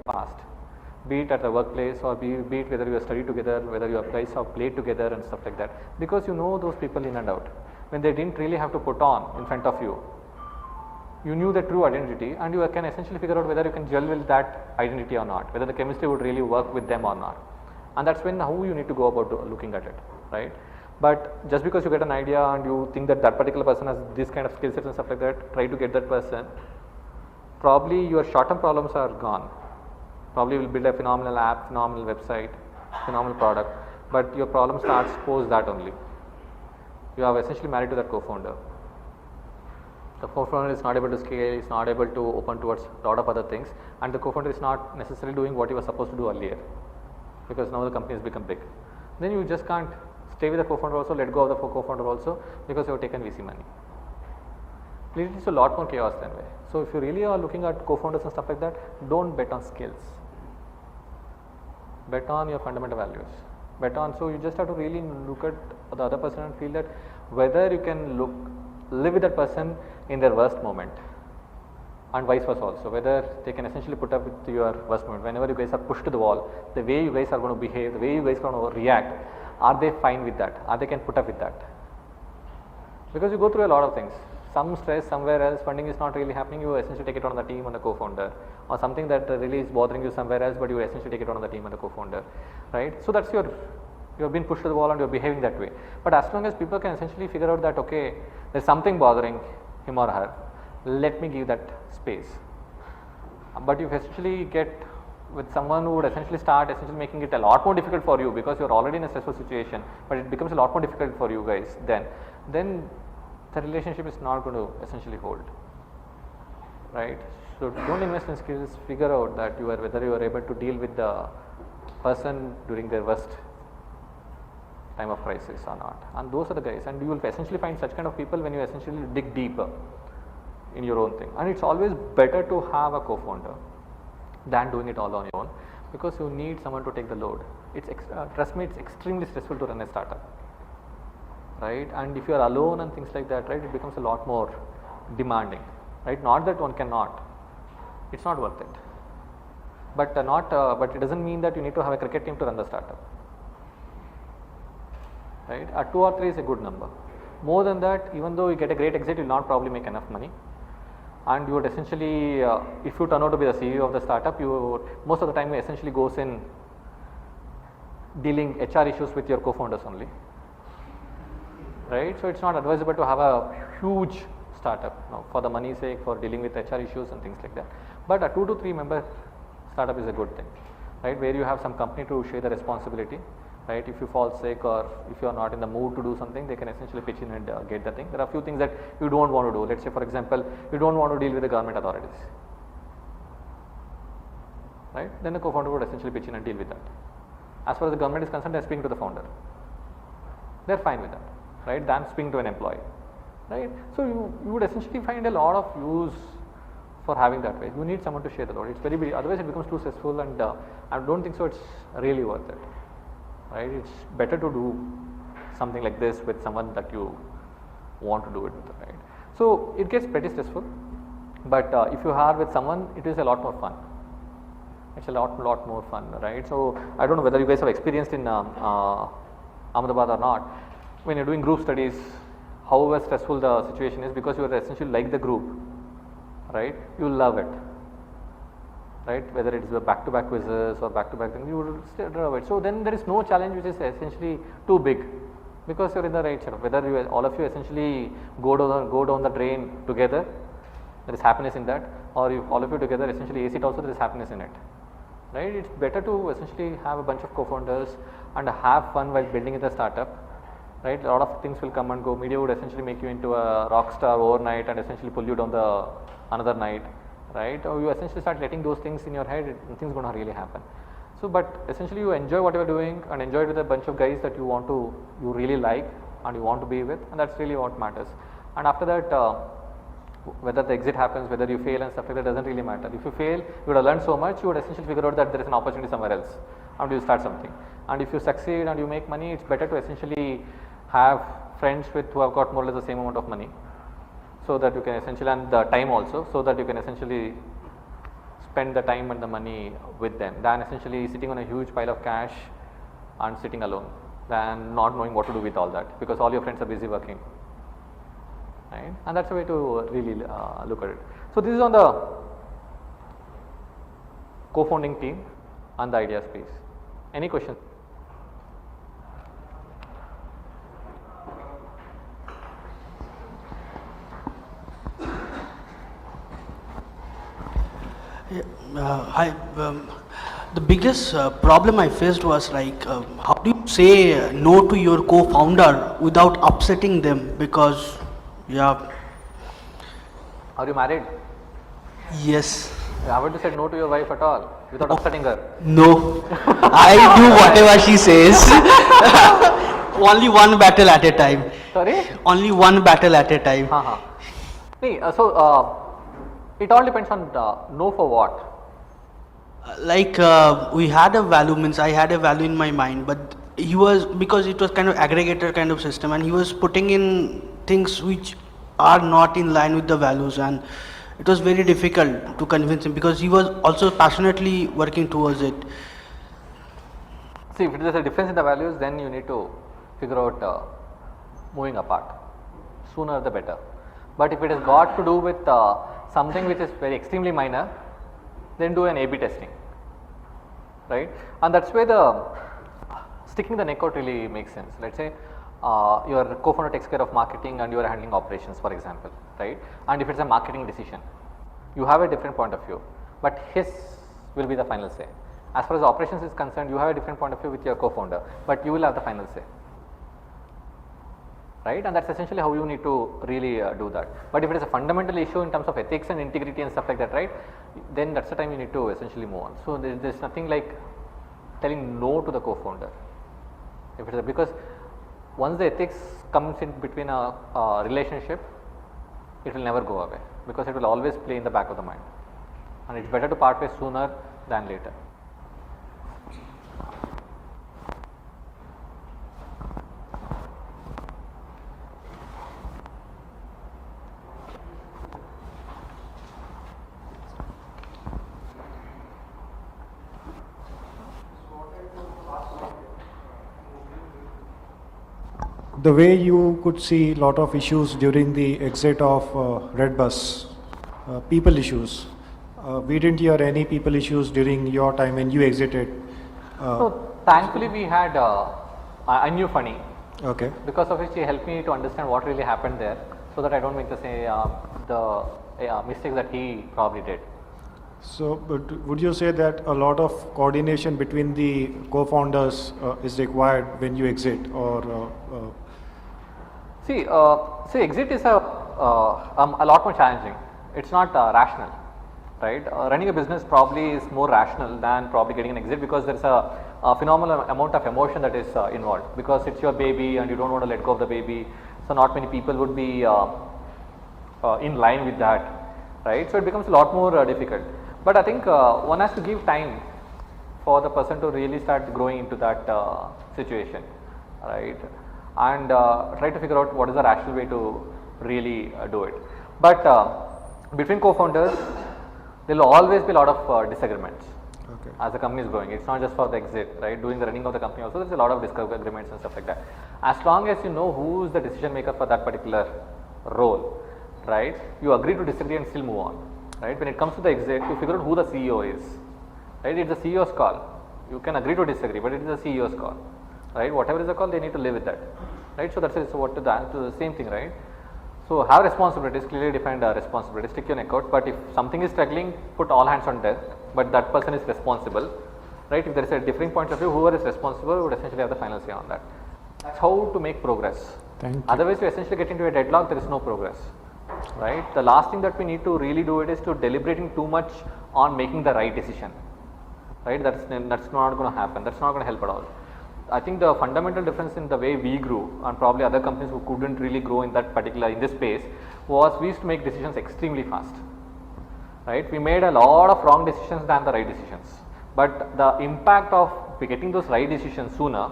past, be it at the workplace or be it whether you study together, whether you guys have played together and stuff like that, because you know those people in and out. When they didn't really have to put on in front of you, you knew the true identity and you can essentially figure out whether you can gel with that identity or not, whether the chemistry would really work with them or not. And that's when how you need to go about looking at it, right? But just because you get an idea and you think that that particular person has this kind of skill sets and stuff like that, try to get that person, probably your short-term problems are gone. Probably will build a phenomenal app, phenomenal website, phenomenal product, but your problem starts post that only. You are essentially married to that co-founder. The co-founder is not able to scale, is not able to open towards a lot of other things, and the co-founder is not necessarily doing what he was supposed to do earlier, because now the company has become big. Then you just can't stay with the co-founder also, let go of the co-founder also, because you have taken VC money. It leads to a lot more chaos than way. So if you really are looking at co-founders and stuff like that, don't bet on skills. Bet on your fundamental values. Bet on, so you just have to really look at the other person and feel that whether you can live with that person in their worst moment, and vice versa also, whether they can essentially put up with your worst moment. Whenever you guys are pushed to the wall, the way you guys are going to behave, the way you guys are going to react, are they fine with that? Are they can put up with that? Because you go through a lot of things. Some stress somewhere else, funding is not really happening, you essentially take it on the team and the co-founder, or something that really is bothering you somewhere else, but you essentially take it on the team and the co-founder, right? So that's you have been pushed to the wall and you are behaving that way. But as long as people can essentially figure out that, okay, there's something bothering him or her, let me give that space. But if you essentially get with someone who would essentially start making it a lot more difficult for you, because you're already in a stressful situation, but it becomes a lot more difficult for you guys, then the relationship is not going to essentially hold, right? So don't invest in skills, figure out that whether you are able to deal with the person during their worst time of crisis or not, and those are the guys, and you will essentially find such kind of people when you essentially dig deeper in your own thing. And it's always better to have a co-founder than doing it all on your own, because you need someone to take the load. Trust me, it's extremely stressful to run a startup, right? And if you are alone and things like that, right, it becomes a lot more demanding, right? Not that one cannot, it's not worth it, but but it doesn't mean that you need to have a cricket team to run the startup, right? 2 or 3 is a good number. More than that, even though you get a great exit, you will not probably make enough money, and you would essentially, if you turn out to be the CEO of the startup, most of the time essentially goes in dealing HR issues with your co-founders only, right? So it's not advisable to have a huge startup for the money's sake, for dealing with HR issues and things like that. But a 2 to 3 member startup is a good thing, right? Where you have some company to share the responsibility, right? If you fall sick or if you are not in the mood to do something, they can essentially pitch in and get the thing. There are a few things that you don't want to do. Let's say, for example, you don't want to deal with the government authorities, right? Then the co-founder would essentially pitch in and deal with that. As far as the government is concerned, they are speaking to the founder. They are fine with that, right? Than speaking to an employee, right? So you would essentially find a lot of use for having that way. You need someone to share the load. It's very otherwise it becomes too stressful, and I don't think so. It's really worth it, right? It's better to do something like this with someone that you want to do it with, right? So it gets pretty stressful, but if you are with someone, it is a lot more fun. It's a lot more fun, right? So I don't know whether you guys have experienced in Ahmedabad or not. When you're doing group studies, however stressful the situation is, because you are essentially like the group, right? You love it, right? Whether it is a back-to-back quizzes or back-to-back thing, you will still love it. So then there is no challenge which is essentially too big, because you're in the right setup. Whether all of you essentially go down the drain together, there is happiness in that, or if all of you together essentially ace it also, there is happiness in it, right? It's better to essentially have a bunch of co-founders and have fun while building the startup, right? A lot of things will come and go. Media would essentially make you into a rock star overnight and essentially pull you down the another night, right? Or you essentially start letting those things in your head, nothing's going to really happen. So, but essentially you enjoy what you are doing and enjoy it with a bunch of guys that you really like and you want to be with, and that's really what matters. And after that, whether the exit happens, whether you fail and stuff like that, doesn't really matter. If you fail, you would have learned so much, you would essentially figure out that there is an opportunity somewhere else and you start something. And if you succeed and you make money, it's better to essentially have friends who have got more or less the same amount of money, so that you can essentially, and the time also, so that you can essentially spend the time and the money with them than essentially sitting on a huge pile of cash and sitting alone, than not knowing what to do with all that because all your friends are busy working, right? And that's a way to really look at it. So this is on the co-founding team and the idea space. Any questions? Hi. The biggest problem I faced was like, how do you say no to your co-founder without upsetting them? Because, yeah, Are you married? yes, Haven't you said no to your wife at all without upsetting her? no, I do whatever she says. Only one battle at a time. Sorry? Only one battle at a time. See, it all depends on no for what. Like we had a value, means I had a value in my mind, but he was, because it was kind of aggregator kind of system, and he was putting in things which are not in line with the values, and it was very difficult to convince him because he was also passionately working towards it. See, if there is a difference in the values, then you need to figure out moving apart. Sooner the better. But if it has got to do with something which is very extremely minor, then do an A/B testing, right? And that's where the sticking the neck out really makes sense. Let's say your co-founder takes care of marketing and you are handling operations, for example, right? And if it's a marketing decision, you have a different point of view, but his will be the final say. As far as operations is concerned, you have a different point of view with your co-founder, but you will have the final say, right? And that's essentially how you need to really do that. But if it is a fundamental issue in terms of ethics and integrity and stuff like that, right, then that's the time you need to essentially move on. So there's nothing like telling no to the co-founder. If it is because once the ethics comes in between a relationship, it will never go away because it will always play in the back of the mind, and it's better to part ways sooner than later. The way you could see a lot of issues during the exit of Redbus, people issues. We didn't hear any people issues during your time when you exited. So thankfully we had I knew Funny, Okay. because of which he helped me to understand what really happened there, so that I don't make the mistakes that he probably did. So, but would you say that a lot of coordination between the co-founders is required when you exit, or See, exit is a lot more challenging. It's not rational, right? Running a business probably is more rational than probably getting an exit, because there's a phenomenal amount of emotion that is involved, because it's your baby and you don't want to let go of the baby. So not many people would be in line with that, right? So it becomes a lot more difficult. But I think one has to give time for the person to really start growing into that situation, right? And try to figure out what is the rational way to really do it. But between co-founders, there will always be a lot of disagreements. Okay. As the company is growing. It's not just for the exit, right? Doing the running of the company also, there's a lot of disagreements and stuff like that. As long as you know who is the decision maker for that particular role, right? You agree to disagree and still move on, right? When it comes to the exit, you figure out who the CEO is, right? It's the CEO's call. You can agree to disagree, but it is the CEO's call, right? Whatever is the call, they need to live with that, right? So that's it. So what to the same thing, right? So have responsibilities, clearly defined responsibilities, stick your neck out. But if something is struggling, put all hands on deck, but that person is responsible, right? If there is a differing point of view, whoever is responsible would essentially have the final say on that. That's how to make progress. Thank you. Otherwise, you essentially get into a deadlock, there is no progress, right? The last thing that we need to really do it is to deliberating too much on making the right decision, right? That's not going to happen. That's not going to help at all. I think the fundamental difference in the way we grew, and probably other companies who couldn't really grow in that particular, in this space, was we used to make decisions extremely fast, right? We made a lot of wrong decisions than the right decisions, but the impact of getting those right decisions sooner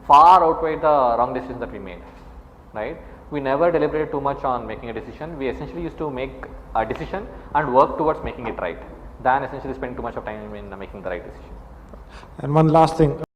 far outweighed the wrong decisions that we made, right? We never deliberated too much on making a decision. We essentially used to make a decision and work towards making it right. than essentially spending too much of time in making the right decision. And one last thing,